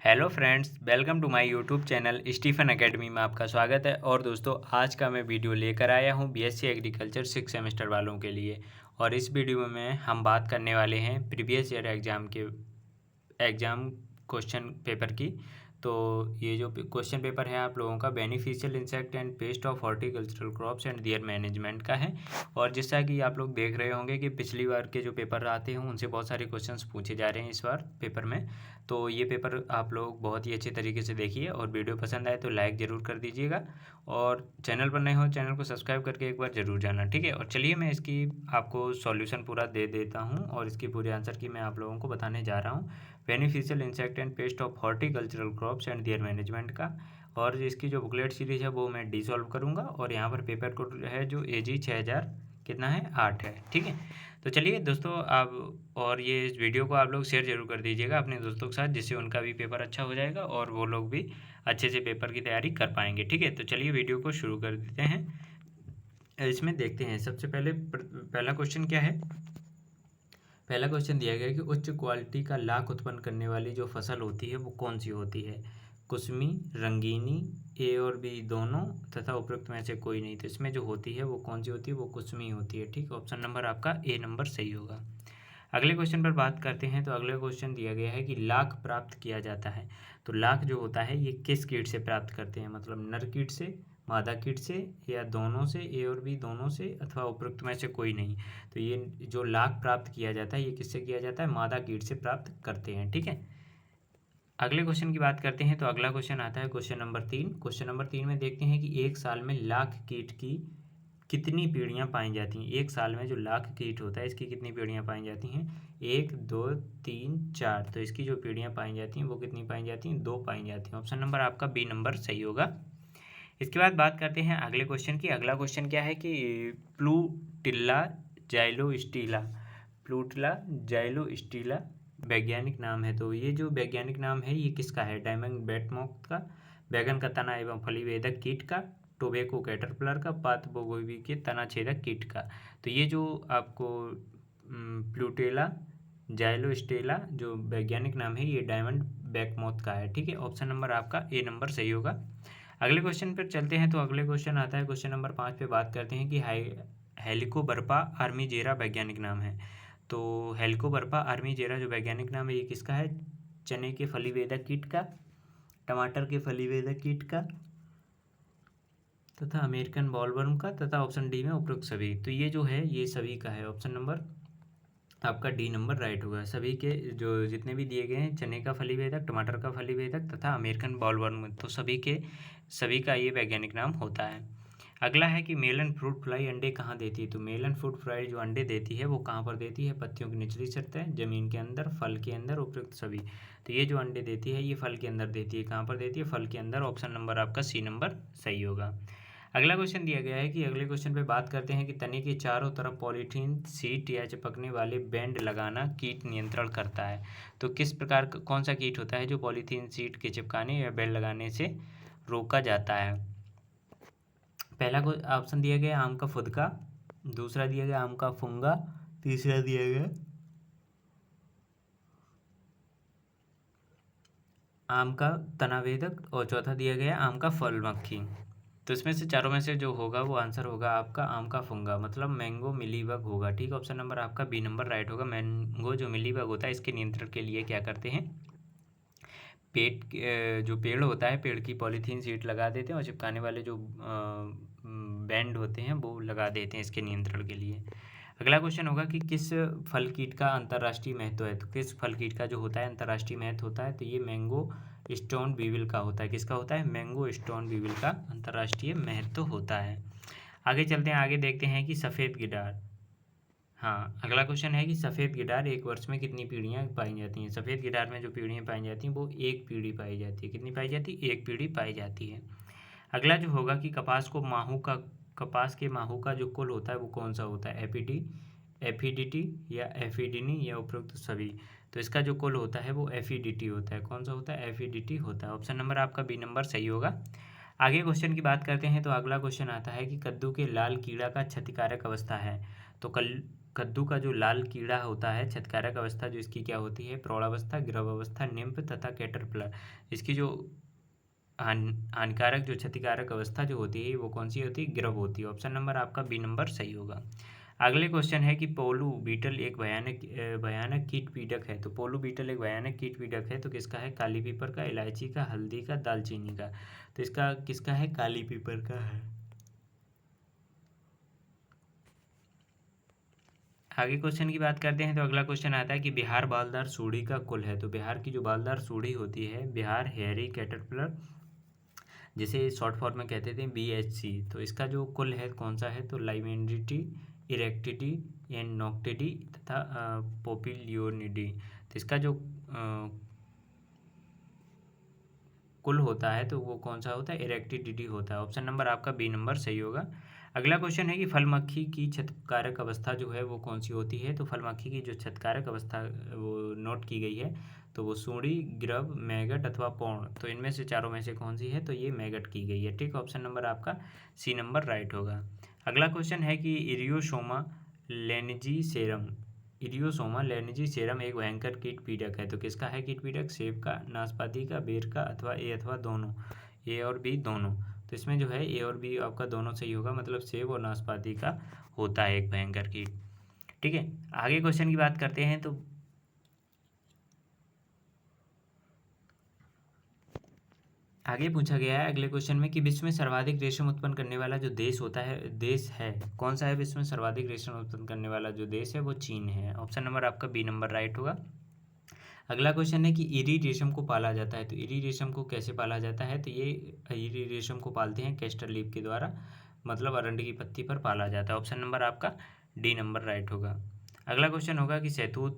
Hello friends, welcome to my YouTube channel Stephen academy में आपका स्वागत है। और दोस्तों, आज का मैं वीडियो लेकर आया हूं बीएससी एग्रीकल्चर 6 सेमेस्टर वालों के लिए। और इस वीडियो में हम बात करने वाले हैं previous year exam question paper की। तो ये जो क्वेश्चन पेपर है आप लोगों का beneficial insect and paste of horticultural crops and there management का है। और जैसा कि आप लोग देख रहे होंगे कि पिछली बार के जो पेपर आते हैं उनसे बहुत सारे क्वेश्चंस पूछे जा रहे हैं इस बार पेपर में। तो ये पेपर आप लोग बहुत ही अच्छे तरीके से देखिए, और वीडियो पसंद आए तो लाइक ज़रूर कर दीजिएगा, और चैनल पर नए हो चैनल को सब्सक्राइब करके एक बार ज़रूर जाना, ठीक है। और चलिए मैं इसकी आपको सॉल्यूशन पूरा दे देता हूँ और इसकी पूरे आंसर की मैं आप लोगों को बताने जा रहा हूँ। Beneficial insect and paste of horticultural crops and there management का। और इसकी जो बुकलेट सीरीज है वो मैं डिसॉल्व करूँगा, और यहाँ पर पेपर कोड है जो AG 6000 कितना है 8 है, ठीक है। तो चलिए दोस्तों, आप और ये इस वीडियो को आप लोग शेयर जरूर कर दीजिएगा अपने दोस्तों के साथ, जिससे उनका भी पेपर अच्छा हो जाएगा और वो लोग भी अच्छे से पेपर की तैयारी कर पाएंगे, ठीक है। तो चलिए वीडियो को शुरू कर देते हैं। इसमें देखते हैं सबसे पहले पहला क्वेश्चन क्या है। पहला क्वेश्चन दिया गया है कि उच्च क्वालिटी का लाख उत्पन्न करने वाली जो फसल होती है वो कौन सी होती है। कुसमी, रंगीनी, ए और बी दोनों, तथा उपयुक्त में से कोई नहीं। तो इसमें जो होती है वो कौन सी होती है, वो कुसमी होती है, ठीक। ऑप्शन नंबर आपका ए नंबर सही होगा। अगले क्वेश्चन पर बात करते हैं। तो अगले क्वेश्चन दिया गया है कि लाख प्राप्त किया जाता है। तो लाख जो होता है ये किस कीट से प्राप्त करते हैं, मतलब नर कीट से, मादा कीट से, या दोनों से, ए और बी दोनों से, अथवा उपयुक्त में से कोई नहीं। तो ये जो लाख प्राप्त किया जाता है ये किससे किया जाता है, मादा कीट से प्राप्त करते हैं, ठीक है। अगले क्वेश्चन की बात करते हैं। तो अगला क्वेश्चन आता है क्वेश्चन नंबर 3। क्वेश्चन नंबर 3 में देखते हैं कि एक साल में लाख कीट की कितनी पीढ़ियाँ पाई जाती हैं। एक साल में जो लाख कीट होता है इसकी कितनी पीढ़ियाँ पाई जाती हैं, 1 2 3 4। तो इसकी जो पीढ़ियाँ पाई जाती हैं वो कितनी पाई जाती हैं, 2 पाई जाती हैं। ऑप्शन नंबर आपका बी नंबर सही होगा। इसके बाद बात करते हैं अगले क्वेश्चन की। अगला क्वेश्चन क्या है कि प्लूटिल्ला जाइलोस्टिला, प्लूटिला जाइलोस्टिला वैज्ञानिक नाम है। तो ये जो वैज्ञानिक नाम है ये किसका है, डायमंड बेटमॉक्स का, बैगन का तना एवं फलीवेदक कीट का, टोबैको कैटरपिलर का, पातगोबी के तना छेदक कीट का। तो ये जो आपको प्लूटेला जाइलोस्टेला जो वैज्ञानिक नाम है ये डायमंड बैकमॉथ का है, ठीक है। ऑप्शन नंबर आपका ए नंबर सही होगा। अगले क्वेश्चन पर चलते हैं। तो अगले क्वेश्चन आता है क्वेश्चन नंबर 5 पे बात करते हैं कि हेलिकोबर्पा आर्मीजेरा वैज्ञानिक नाम है। तो हेलिकोबर्पा आर्मीजेरा जो वैज्ञानिक नाम है ये किसका है, चने के फलीवेदक कीट का, टमाटर के फलीवेदक कीट का, तथा अमेरिकन बॉलवर्म का, तथा ऑप्शन डी में उपरोक्त सभी। तो ये जो है ये सभी का है। ऑप्शन नंबर आपका डी नंबर राइट होगा। सभी के जो जितने भी दिए गए हैं, चने का फलीवेदक, टमाटर का फलीवेदक तथा अमेरिकन बॉलवर्म, तो सभी का ये वैज्ञानिक नाम होता है। अगला है कि मेलन फ्रूट फ्लाई अंडे कहाँ देती है। तो मेलन फ्रूट फ्लाई जो अंडे देती है वो कहाँ पर देती है, पत्तियों की निचली सतह, जमीन के अंदर, फल के अंदर, उपयुक्त सभी। तो ये जो अंडे देती है ये फल के अंदर देती है। कहाँ पर देती है, फल के अंदर। ऑप्शन नंबर आपका सी नंबर सही होगा। अगला क्वेश्चन दिया गया है कि अगले क्वेश्चन पे बात करते हैं कि तने के चारों तरफ पॉलीथीन सीट या चिपकने वाले बैंड लगाना कीट नियंत्रण करता है। तो किस प्रकार कौन सा कीट होता है जो पॉलीथीन सीट के चिपकाने या बैंड लगाने से रोका जाता है। पहला ऑप्शन दिया गया आम का फुदका, दूसरा दिया गया आम का फुंगा, तीसरा दिया गया आम का तनावेदक, और चौथा दिया गया आम का फल मक्खी। तो इसमें से चारों में से जो होगा वो आंसर होगा आपका आम का फुंगा, मतलब मैंगो मिलीबग होगा, ठीक। ऑप्शन नंबर आपका बी नंबर राइट होगा। मैंगो जो मिलीबग होता है इसके नियंत्रण के लिए क्या करते हैं, जो पेड़ होता है पेड़ की पॉलीथीन शीट लगा देते हैं, और चिपकाने वाले जो बैंड होते हैं वो लगा देते हैं इसके नियंत्रण के लिए। अगला क्वेश्चन होगा कि किस फल कीट का अंतर्राष्ट्रीय महत्व है। तो किस फल कीट का जो होता है अंतर्राष्ट्रीय महत्व होता है, तो ये मैंगो स्टोन बीविल का होता है। किसका होता है, मैंगो स्टोन बीविल का अंतर्राष्ट्रीय महत्व होता है। आगे चलते हैं, आगे देखते हैं कि सफ़ेद गिटार। हाँ, अगला क्वेश्चन है कि सफ़ेद गिटार एक वर्ष में कितनी पीढ़ियाँ पाई जाती हैं। सफ़ेद गिटार में जो पीढ़ियाँ पाई जाती हैं वो एक पीढ़ी पाई जाती है। कितनी पाई जाती है, एक पीढ़ी पाई जाती है। अगला जो होगा कि कपास के माहू का जो कुल होता है वो कौन सा होता है, एफिडिटी या एफिडिनी या उपरोक्त सभी। तो इसका जो कुल होता है वो एफिडिटी होता है। कौन सा होता है, एफिडिटी होता है। ऑप्शन नंबर आपका बी नंबर सही होगा। आगे क्वेश्चन की बात करते हैं। तो अगला क्वेश्चन आता है कि कद्दू के लाल कीड़ा का क्षतिकारक अवस्था है। तो कद्दू का जो लाल कीड़ा होता है, क्षतिकारक अवस्था जो इसकी क्या होती है, प्रौढ़ावस्था, गर्भावस्था, निम्फ तथा कैटरपिलर। इसकी जो हानिकारक जो क्षतिकारक अवस्था जो होती है वो कौन सी होती है, गिरब होती है। ऑप्शन नंबर आपका बी नंबर सही होगा। अगले क्वेश्चन है कि पोलू बीटल एक भयानक कीट पीड़क है। तो पोलू बीटल एक भयानक कीट पीड़क है, तो किसका है, काली पीपर का, इलायची का, हल्दी का, दालचीनी का। तो इसका किसका है, काली पीपर का है। आगे क्वेश्चन की बात करते हैं तो अगला क्वेश्चन आता है कि बिहार बालदार सूढ़ी का कुल है। तो बिहार की जो बालदार सूढ़ी होती है, बिहार हेयरी कैटरपिलर, जिसे शॉर्ट फॉर्म में कहते थे BHC, तो इसका जो कुल है कौन सा है, तो लाइमेंडिटी, इरेक्टिडी एंड नोक्टिडी तथा पोपिलियोनिडी। तो इसका जो कुल होता है तो वो कौन सा होता है, इरेक्टिडिटी होता है। ऑप्शन नंबर आपका बी नंबर सही होगा। अगला क्वेश्चन है कि फल मक्खी की क्षतिकारक अवस्था जो है वो कौन सी होती है। तो फल मक्खी की जो क्षतिकारक अवस्था वो नोट की गई है, तो वो सूंडी, गिरब, मैगट अथवा पौड़। तो इनमें से चारों में से कौन सी है, तो ये मैगट की गई है। ठीक, ऑप्शन नंबर आपका सी नंबर राइट होगा। अगला क्वेश्चन है कि इरियोसोमा लेनिजीसेरम, इरियोसोमा लेनिजीसेरम एक भयंकर कीट पीड़क है। तो किसका है कीट पीड़क, सेब का, नाशपाती का, बेर का अथवा ए अथवा दोनों, ए और बी दोनों। तो इसमें जो है ए और बी आपका दोनों सही होगा, मतलब सेब और नाशपाती का होता है एक भयंकर कीट। ठीक है, आगे क्वेश्चन की बात करते हैं तो आगे पूछा गया है अगले क्वेश्चन में कि विश्व में सर्वाधिक रेशम उत्पन्न करने वाला जो देश होता है, देश है कौन सा है, विश्व में सर्वाधिक रेशम उत्पन्न करने वाला जो देश है वो चीन है। ऑप्शन नंबर आपका बी नंबर राइट होगा। अगला क्वेश्चन है कि इरी रेशम को पाला जाता है। तो इरी रेशम को कैसे पाला जाता है, तो ये इरी रेशम को पालते हैं कैस्टर लीफ के द्वारा, मतलब अरंडी की पत्ती पर पाला जाता है। ऑप्शन नंबर आपका डी नंबर राइट होगा। अगला क्वेश्चन होगा कि शहतूत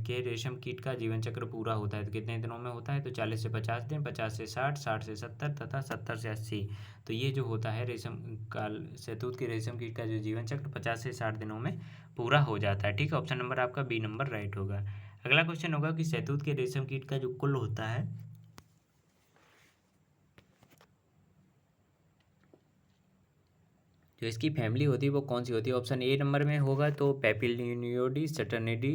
के रेशम कीट का जीवन चक्र पूरा होता है तो कितने दिनों में होता है, तो 40 से 50 दिन, 50 से 60, 60 से 70 तथा 70 से 80। तो ये जो होता है रेशम काल शहतूत के रेशम कीट का जो जीवन चक्र 50 से 60 दिनों में पूरा हो जाता है। ठीक है, ऑप्शन नंबर आपका बी नंबर राइट होगा। अगला क्वेश्चन होगा कि शहतूत के रेशम कीट का जो कुल होता है, जो इसकी फैमिली होती है वो कौन सी होती है। ऑप्शन ए नंबर में होगा तो पेपिलिनियोडी, सटर्निडी,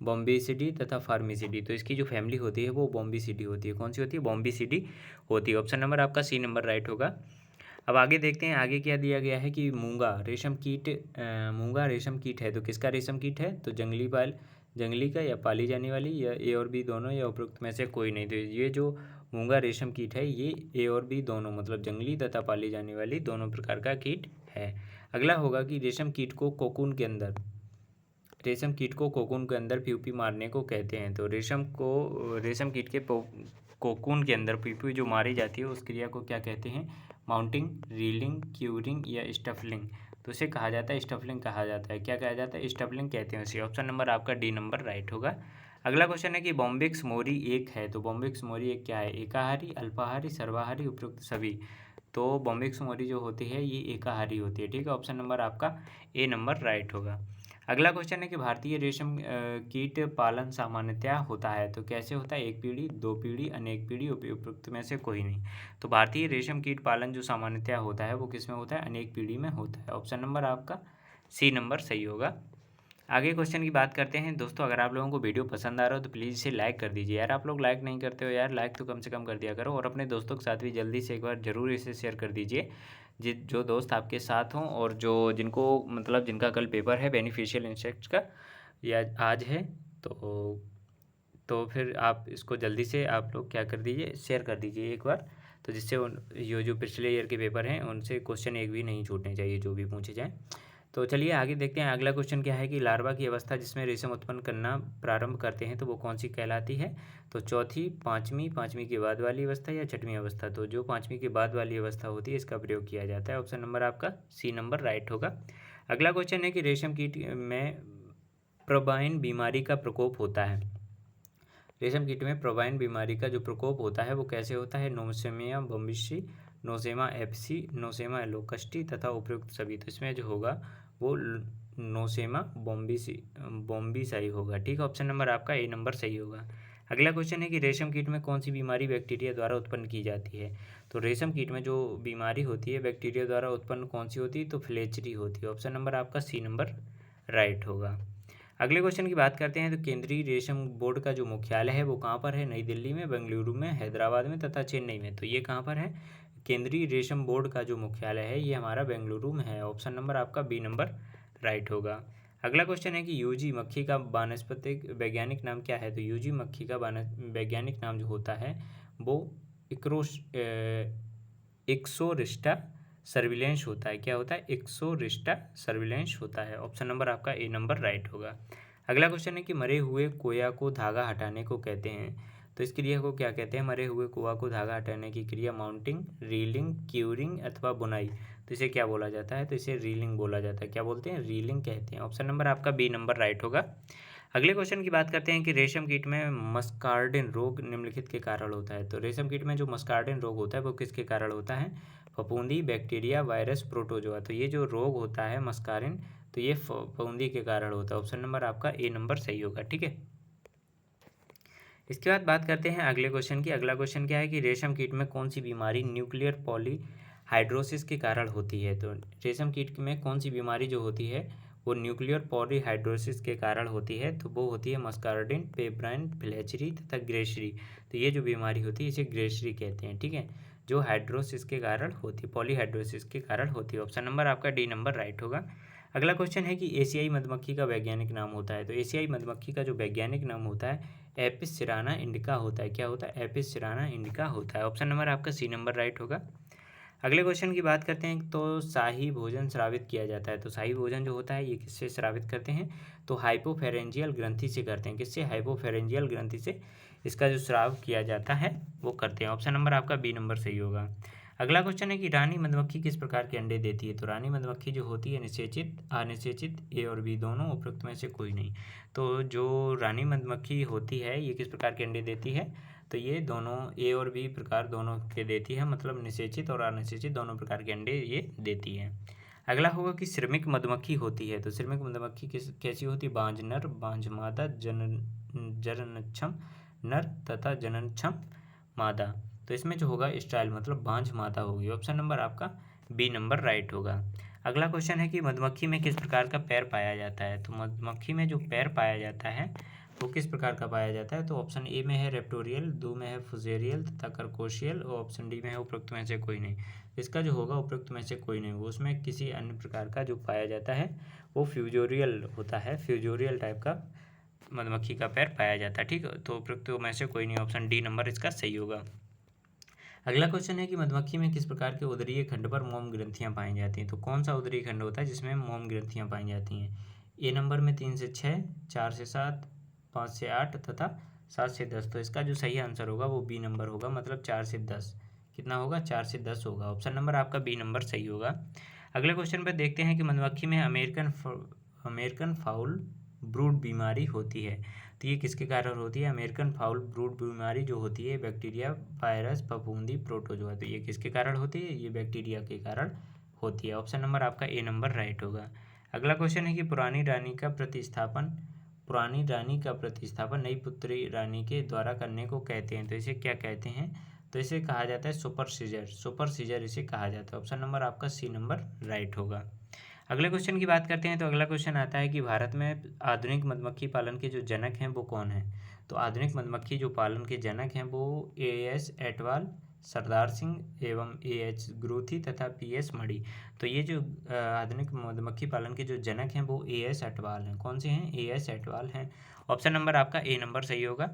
बॉम्बेसिडी तथा फार्मिसिडी। तो इसकी जो फैमिली होती है वो बॉम्बेसिडी होती है। कौन सी होती है, बॉम्बेसिडी होती है। ऑप्शन नंबर आपका सी नंबर राइट होगा। अब आगे देखते हैं, आगे क्या दिया गया है कि मूंगा रेशम कीट, मूंगा रेशम कीट है तो किसका रेशम कीट है, तो जंगली का या पाली जाने वाली, या ए और बी दोनों, या उपरोक्त में से कोई नहीं। तो ये जो मूंगा रेशम कीट है ये ए और बी दोनों, मतलब जंगली तथा पाली जाने वाली दोनों प्रकार का कीट है। अगला होगा कि रेशम कीट को कोकून के अंदर, रेशम कीट को कोकून के अंदर प्यूपी मारने को कहते हैं। तो रेशम कीट के कोकून के अंदर प्यूपी जो मारी जाती है उस क्रिया को क्या कहते हैं, माउंटिंग, रीलिंग, क्यूरिंग या स्टफलिंग। तो उसे कहा जाता है, स्टफलिंग कहा जाता है। क्या कहा जाता है, स्टफलिंग कहते हैं उसे। ऑप्शन नंबर आपका डी नंबर राइट होगा। अगला क्वेश्चन है कि बॉम्बिक्स मोरी एक है। तो बॉम्बिक्स मोरी एक क्या है, एकाहारी, अल्पाहारी, सर्वाहारी, उपयुक्त सभी। तो बॉम्बिक्स मोरी जो होती है ये एकाहारी होती है। ठीक है, ऑप्शन नंबर आपका ए नंबर राइट होगा। अगला क्वेश्चन है कि भारतीय रेशम कीट पालन सामान्यतया होता है तो कैसे होता है, एक पीढ़ी, दो पीढ़ी, अनेक पीढ़ी, उपयुक्त में से कोई नहीं। तो भारतीय रेशम कीट पालन जो सामान्यतया होता है वो किस में होता है, अनेक पीढ़ी में होता है। ऑप्शन नंबर आपका सी नंबर सही होगा। आगे क्वेश्चन की बात करते हैं दोस्तों। अगर आप लोगों को वीडियो पसंद आ रहा हो तो प्लीज़ इसे लाइक कर दीजिए यार, आप लोग लाइक नहीं करते हो यार, लाइक तो कम से कम कर दिया करो। और अपने दोस्तों के साथ भी जल्दी से एक बार ज़रूर इसे शेयर कर दीजिए, जो दोस्त आपके साथ हों और जो जिनको मतलब जिनका कल पेपर है बेनिफिशियल इंसेक्ट्स का या आज है, तो फिर आप इसको जल्दी से आप लोग क्या कर दीजिए, शेयर कर दीजिए एक बार, तो जिससे ये जो पिछले ईयर के पेपर हैं उनसे क्वेश्चन एक भी नहीं छूटने चाहिए जो भी पूछे जाएँ। तो चलिए आगे देखते हैं। अगला क्वेश्चन क्या है कि लार्वा की अवस्था जिसमें रेशम उत्पन्न करना प्रारंभ करते हैं तो वो कौन सी कहलाती है। तो चौथी, पाँचवीं के बाद वाली अवस्था या छठवीं अवस्था। तो जो पाँचवीं के बाद वाली अवस्था होती है इसका प्रयोग किया जाता है। ऑप्शन नंबर आपका सी नंबर राइट होगा। अगला क्वेश्चन है कि रेशम कीट में प्रोबाइन बीमारी का प्रकोप होता है। रेशम कीट में प्रोबाइन बीमारी का जो प्रकोप होता है वो कैसे होता है, नोसेमिया बम्बिशी, नोसेमा एप्सी, नोसेमा लोकस्टी तथा उपयुक्त सभी। तो इसमें जो होगा वो नोसेमा बॉम्बिसाई होगा। ठीक है, ऑप्शन नंबर आपका ए नंबर सही होगा। अगला क्वेश्चन है कि रेशम कीट में कौन सी बीमारी बैक्टीरिया द्वारा उत्पन्न की जाती है। तो रेशम कीट में जो बीमारी होती है बैक्टीरिया द्वारा उत्पन्न कौन सी होती है, तो फ्लेचरी होती है। ऑप्शन नंबर आपका सी नंबर राइट होगा। अगले क्वेश्चन की बात करते हैं तो केंद्रीय रेशम बोर्ड का जो मुख्यालय है वो कहाँ पर है? नई दिल्ली में, बेंगलुरु में, हैदराबाद में तथा चेन्नई में। तो ये कहाँ पर है? केंद्रीय रेशम बोर्ड का जो मुख्यालय है ये हमारा बेंगलुरु में है। ऑप्शन नंबर आपका बी नंबर राइट होगा। अगला क्वेश्चन है कि यूजी मक्खी का वानस्पतिक वैज्ञानिक नाम क्या है? तो यूजी मक्खी का वैज्ञानिक नाम जो होता है वो इक्सोरिस्टा सर्विलेंस होता है। क्या होता है? इक्सोरिस्टा सर्विलेंस होता है। ऑप्शन नंबर आपका ए नंबर राइट होगा। अगला क्वेश्चन है कि मरे हुए कोया को धागा हटाने को कहते हैं, तो इस क्रिया को क्या कहते हैं? मरे हुए कोआ को धागा हटाने की क्रिया माउंटिंग, रीलिंग, क्यूरिंग अथवा बुनाई। तो इसे क्या बोला जाता है? तो इसे रीलिंग बोला जाता है। क्या बोलते हैं? रीलिंग कहते हैं। ऑप्शन नंबर आपका बी नंबर राइट होगा। अगले क्वेश्चन की बात करते हैं कि रेशम कीट में मस्कार्डिन रोग निम्नलिखित के कारण होता है। तो रेशम कीट में जो मस्कार्डिन रोग होता है वो किसके कारण होता है? फफूंदी, बैक्टीरिया, वायरस, प्रोटोजोआ। तो ये जो रोग होता है मस्कारिन, तो ये फफूंदी के कारण होता है। ऑप्शन नंबर आपका ए नंबर सही होगा। ठीक है, इसके बाद बात करते हैं अगले क्वेश्चन की। अगला क्वेश्चन क्या है कि रेशम कीट में कौन सी बीमारी न्यूक्लियर पॉलीहाइड्रोसिस के कारण होती है? तो रेशम कीट में कौन सी बीमारी जो होती है वो न्यूक्लियर पॉलीहाइड्रोसिस के कारण होती है? तो वो होती है मस्कार्डिन, पेब्राइन, फ्लैचेरी तथा ग्रेशरी। तो ये जो बीमारी होती है इसे ग्रेशरी कहते हैं। ठीक है, जो हाइड्रोसिस के कारण होती है, पॉलीहाइड्रोसिस के कारण होती है। ऑप्शन नंबर आपका डी नंबर राइट होगा। अगला क्वेश्चन है कि एशियाई मधुमक्खी का वैज्ञानिक नाम होता है। तो एशियाई मधुमक्खी का जो वैज्ञानिक नाम होता है एपिस सिराना इंडिका होता है। क्या होता है? एपिस सिराना इंडिका होता है। ऑप्शन नंबर आपका सी नंबर राइट होगा। अगले क्वेश्चन की बात करते हैं तो शाही भोजन स्रावित किया जाता है। तो शाही भोजन जो होता है ये किससे स्रावित करते हैं? तो हाइपोफेरेंजियल ग्रंथि से करते हैं। किससे? हाइपोफेरेंजियल ग्रंथि से इसका जो स्राव किया जाता है वो करते हैं। ऑप्शन नंबर आपका बी नंबर सही होगा। अगला क्वेश्चन है कि रानी मधुमक्खी किस प्रकार के अंडे देती है? तो रानी मधुमक्खी जो होती है निषेचित, अनिषेचित, ए और बी दोनों, उपरोक्त में से कोई नहीं। तो जो रानी मधुमक्खी होती है ये किस प्रकार के अंडे देती है? तो ये दोनों ए और बी प्रकार दोनों के देती है, मतलब निषेचित और अनिषेचित दोनों प्रकार के अंडे ये देती है। अगला होगा कि श्रमिक मधुमक्खी होती है। तो श्रमिक मधुमक्खी कैसी होती है? बांझ नर, बांझ मादा, जननक्षम नर तथा जननक्षम मादा। तो इसमें जो होगा स्टाइल मतलब बांझ मादा होगी। ऑप्शन नंबर आपका बी नंबर राइट होगा। अगला क्वेश्चन है कि मधुमक्खी में किस प्रकार का पैर पाया जाता है? तो मधुमक्खी में जो पैर पाया जाता है वो किस प्रकार का पाया जाता है? तो ऑप्शन ए में है रेप्टोरियल, दो में है फुजेरियल तथा करकोशियल और ऑप्शन डी में है उपरोक्त में से कोई नहीं। इसका जो होगा उपरोक्त में से कोई नहीं, वो उसमें किसी अन्य प्रकार का जो पाया जाता है वो फ्यूजोरियल होता है। फ्यूजोरियल टाइप का मधुमक्खी का पैर पाया जाता है। ठीक है, तो उपरोक्त में से कोई नहीं, ऑप्शन डी नंबर इसका सही होगा। अगला क्वेश्चन है कि मधुमक्खी में किस प्रकार के उदरीय खंड पर मोम ग्रंथियां पाई जाती हैं? तो कौन सा उदरीय खंड होता है जिसमें मोम ग्रंथियां पाई जाती हैं? ए नंबर में 3 से 6, 4 से 7, 5 से 8 तथा 7 से 10। तो इसका जो सही आंसर होगा वो बी नंबर होगा, मतलब 4 से 10। कितना होगा? 4 से 10 होगा। ऑप्शन नंबर आपका बी नंबर सही होगा। अगले क्वेश्चन पर देखते हैं कि मधुमक्खी में अमेरिकन फाउल ब्रूड बीमारी होती है। तो ये किसके कारण होती है? अमेरिकन फाउल ब्रूड बीमारी जो होती है बैक्टीरिया, वायरस, फफूंदी, प्रोटोजोआ। तो ये किसके कारण होती है? ये बैक्टीरिया के कारण होती है। ऑप्शन नंबर आपका ए नंबर राइट होगा। अगला क्वेश्चन है कि पुरानी रानी का प्रतिस्थापन नई पुत्री रानी के द्वारा करने को कहते हैं। तो इसे क्या कहते हैं? तो इसे कहा जाता है सुपर सीजर इसे कहा जाता है। ऑप्शन नंबर आपका सी नंबर राइट होगा। अगले क्वेश्चन की बात करते हैं तो अगला क्वेश्चन आता है कि भारत में आधुनिक मधुमक्खी पालन के जो जनक हैं वो कौन हैं? तो आधुनिक मधुमक्खी जो पालन के जनक हैं वो ए.एस. एटवाल, सरदार सिंह एवं ए.एच. ग्रोथी तथा पी.एस. मणि। तो ये जो आधुनिक मधुमक्खी पालन के जो जनक हैं वो ए.एस. एटवाल हैं। कौन से हैं? ए.एस. एटवाल हैं। ऑप्शन नंबर आपका ए नंबर सही होगा।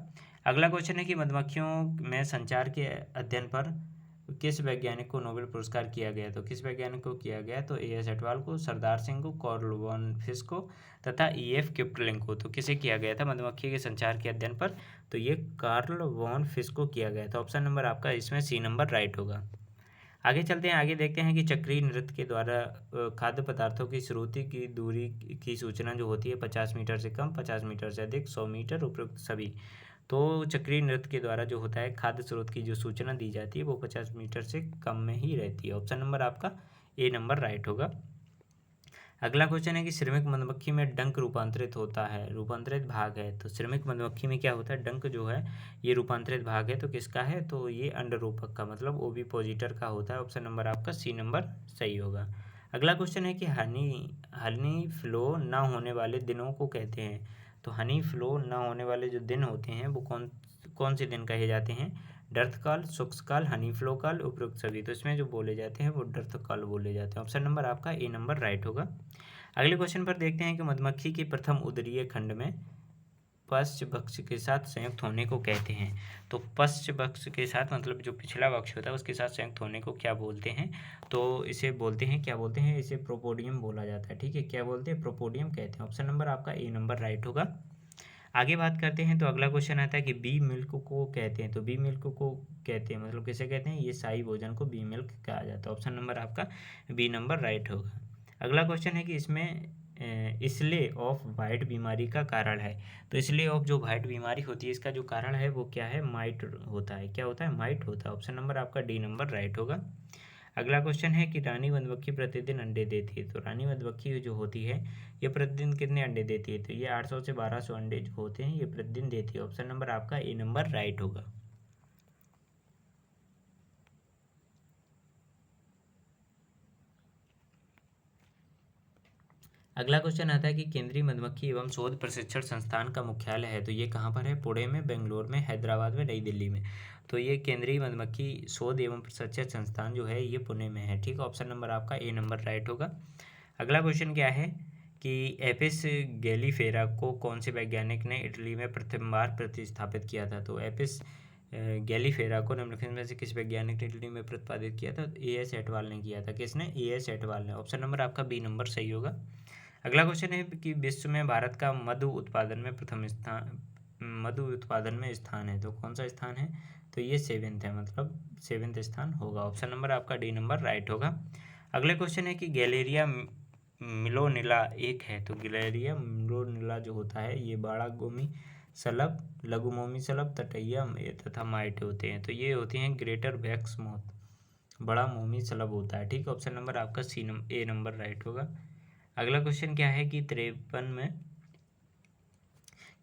अगला क्वेश्चन है कि मधुमक्खियों में संचार के अध्ययन पर किस वैज्ञानिक को नोबेल पुरस्कार किया गया? तो किस वैज्ञानिक को किया गया? तो ए.एस. एटवाल को, सरदार सिंह को, कार्ल वॉन फिश को तथा ई.एफ. किपलिंग को। तो किसे किया गया था मधुमक्खी के संचार के अध्ययन पर? तो ये कार्ल वॉन फिश को किया गया था। ऑप्शन नंबर आपका इसमें सी नंबर राइट होगा। आगे चलते हैं, आगे देखते हैं कि चक्रीय नृत्य के द्वारा खाद्य पदार्थों की श्रुति की दूरी की सूचना जो होती है 50 मीटर से कम, 50 मीटर से अधिक, 100 मीटर, उपरोक्त सभी। तो चक्रीय नृत्य के द्वारा जो होता है खाद्य स्रोत की जो सूचना दी जाती है वो 50 मीटर से कम में ही रहती है। ऑप्शन नंबर आपका ए नंबर राइट होगा। अगला क्वेश्चन है कि श्रमिक मधुमक्खी में डंक रूपांतरित होता है, रूपांतरित भाग है। तो श्रमिक मधुमक्खी में क्या होता है? डंक जो है ये रूपांतरित भाग है। तो किसका है? तो ये अंडरोपक का, मतलब ओविपोजिटर का होता है। ऑप्शन नंबर आपका सी नंबर सही होगा। अगला क्वेश्चन है कि हनी फ्लो ना होने वाले दिनों को कहते हैं। तो हनी फ्लो ना होने वाले जो दिन होते हैं वो कौन कौन से दिन कहे जाते हैं? डर्थ काल, शुष्क काल, हनी फ्लो काल, उपरोक्त सभी। तो इसमें जो बोले जाते हैं वो डर्थ काल बोले जाते हैं। ऑप्शन नंबर आपका ए नंबर राइट होगा। अगले क्वेश्चन पर देखते हैं कि मधुमक्खी के प्रथम उदरीय खंड में पश्च वक्ष के साथ संयुक्त होने को कहते हैं। तो पश्च वक्ष के साथ मतलब जो पिछला वक्ष होता है उसके साथ संयुक्त होने को क्या बोलते हैं? तो इसे बोलते हैं, क्या बोलते हैं? इसे प्रोपोडियम बोला जाता है। ठीक है, क्या बोलते हैं? प्रोपोडियम कहते हैं। ऑप्शन नंबर आपका ए नंबर राइट होगा। आगे बात करते हैं तो अगला क्वेश्चन आता है कि बी मिल्क को कहते हैं। तो बी मिल्क को कहते हैं मतलब किसे कहते हैं? ये शाही भोजन को बी मिल्क कहा जाता है। ऑप्शन नंबर आपका बी नंबर राइट होगा। अगला क्वेश्चन है कि इसमें इसले ऑफ वाइट बीमारी का कारण है। तो इसले ऑफ जो वाइट बीमारी होती है इसका जो कारण है वो क्या है? माइट होता है। क्या होता है? माइट होता है। ऑप्शन नंबर आपका डी नंबर राइट होगा। अगला क्वेश्चन है कि रानी मधुमक्खी प्रतिदिन अंडे देती है। तो रानी मधुमक्खी जो होती है ये प्रतिदिन कितने अंडे देती है? तो ये 800 से 1200 अंडे जो होते हैं ये प्रतिदिन देती है। ऑप्शन नंबर आपका ए नंबर राइट होगा। अगला क्वेश्चन आता है कि केंद्रीय मधुमक्खी एवं शोध प्रशिक्षण संस्थान का मुख्यालय है। तो ये कहाँ पर है? पुणे में, बेंगलोर में, हैदराबाद में, नई दिल्ली में। तो ये केंद्रीय मधुमक्खी शोध एवं प्रशिक्षण संस्थान जो है ये पुणे में है। ठीक है, ऑप्शन नंबर आपका ए नंबर राइट होगा। अगला क्वेश्चन क्या है कि एपिस गैलीफेरा को कौन से वैज्ञानिक ने इटली में प्रथम बार प्रतिस्थापित किया था? तो एपिस गैलीफेरा को निम्नलिखित में से किस वैज्ञानिक ने इटली में प्रतिपादित किया था? ए एस एटवाल ने किया था। किसने? ए एस एटवाल ने। ऑप्शन नंबर आपका बी नंबर सही होगा। अगला क्वेश्चन है कि विश्व में भारत का मधु उत्पादन में प्रथम स्थान, मधु उत्पादन में स्थान है। तो कौन सा स्थान है? तो ये 7th है, मतलब 7th स्थान होगा। ऑप्शन नंबर आपका डी नंबर राइट होगा। अगले क्वेश्चन है कि गैलेरिया मिलोनिला एक है। तो गैलेरिया मिलोनिला जो होता है ये बड़ा गोमी सलब, लघुमोमी सलब, तटैया तथा माइट होते हैं। तो ये होते हैं ग्रेटर वैक्स मोथ, बड़ा मोमी सलब होता है। ठीक है, ऑप्शन नंबर आपका ए नंबर राइट होगा। अगला क्वेश्चन क्या है कि 53 में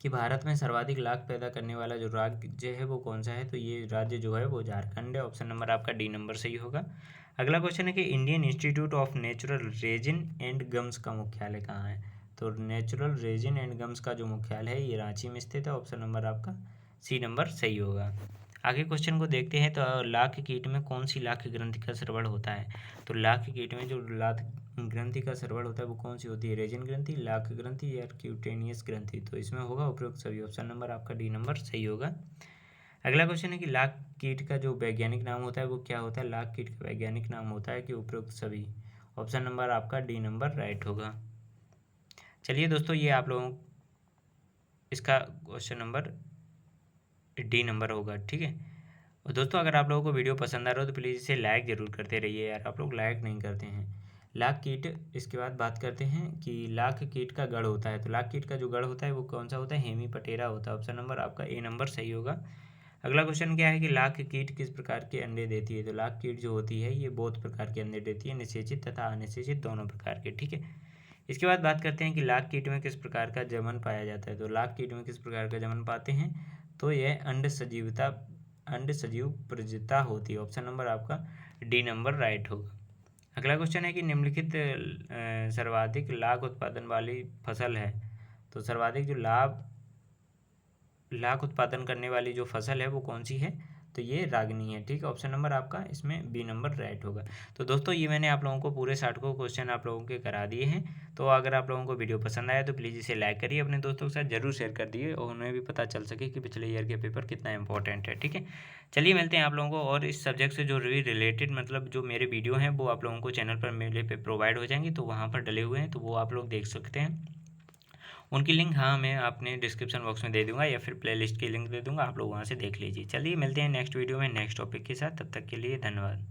कि भारत में सर्वाधिक लाख पैदा करने वाला जो राज्य है वो कौन सा है? तो ये राज्य जो है वो झारखंड है। ऑप्शन नंबर आपका डी नंबर सही होगा। अगला क्वेश्चन है कि Indian institute of natural resin and gums का मुख्यालय कहाँ है? तो नेचुरल रेजिन एंड गम्स का जो मुख्यालय है ये रांची में स्थित है। ऑप्शन नंबर आपका सी नंबर सही होगा। आगे क्वेश्चन को देखते हैं तो लाख कीट में कौन सी लाख ग्रंथि का स्रवण होता है? तो लाख कीट में जो लाख ग्रंथि का स्रवण होता है वो कौन सी होती है? रेजिन ग्रंथि, लाख ग्रंथि या क्यूटेनियस ग्रंथि। तो इसमें होगा उपरोक्त सभी। ऑप्शन नंबर आपका डी नंबर सही होगा। अगला क्वेश्चन है कि लाख कीट का जो वैज्ञानिक नाम होता है वो क्या होता है? लाख कीट का वैज्ञानिक नाम होता है कि उपरोक्त सभी। ऑप्शन नंबर आपका डी नंबर राइट होगा। चलिए दोस्तों, ये आप लोगों इसका क्वेश्चन नंबर डी नंबर होगा। ठीक है, और दोस्तों अगर आप लोगों को वीडियो पसंद आ रहा हो तो प्लीज़ इसे लाइक ज़रूर करते रहिए यार, आप लोग लाइक नहीं करते हैं। लाख कीट, इसके बाद बात करते हैं कि लाख कीट का गढ़ होता है। तो लाख कीट का जो गढ़ होता है वो कौन सा होता है? हेमी पटेरा होता है। ऑप्शन नंबर आपका ए नंबर सही होगा। अगला क्वेश्चन क्या है कि लाख कीट किस प्रकार के अंडे देती है? तो लाख कीट जो होती है ये बहुत प्रकार के अंडे देती है, निषेचित तथा अनिषेचित दोनों प्रकार के। ठीक है, इसके बाद बात करते हैं कि लाख कीट में किस प्रकार का जमन पाया जाता है। तो लाख कीट में किस प्रकार का जमन पाते हैं? तो यह अंड सजीव प्रजता होती है। ऑप्शन नंबर आपका डी नंबर राइट होगा। अगला क्वेश्चन है कि निम्नलिखित सर्वाधिक लाख उत्पादन वाली फसल है। तो सर्वाधिक जो लाख उत्पादन करने वाली जो फसल है वो कौन सी है? तो ये रागनी है। ठीक है, ऑप्शन नंबर आपका इसमें बी नंबर राइट होगा। तो दोस्तों ये मैंने आप लोगों को पूरे 60 को क्वेश्चन आप लोगों के करा दिए हैं। तो अगर आप लोगों को वीडियो पसंद आया तो प्लीज़ इसे लाइक करिए, अपने दोस्तों के साथ जरूर शेयर कर दिए और उन्हें भी पता चल सके कि पिछले ईयर के पेपर कितना इंपॉर्टेंट है। ठीक है, चलिए मिलते हैं आप लोगों को, और इस सब्जेक्ट से जो रिलेटेड मतलब जो मेरे वीडियो हैं वो आप लोगों को चैनल पर मेरे पे प्रोवाइड हो जाएंगी। तो वहाँ पर डले हुए हैं तो वो आप लोग देख सकते हैं। उनकी लिंक हाँ मैं अपने डिस्क्रिप्शन बॉक्स में दे दूंगा या फिर प्लेलिस्ट की लिंक दे दूंगा, आप लोग वहाँ से देख लीजिए। चलिए मिलते हैं नेक्स्ट वीडियो में नेक्स्ट टॉपिक के साथ, तब तक के लिए धन्यवाद।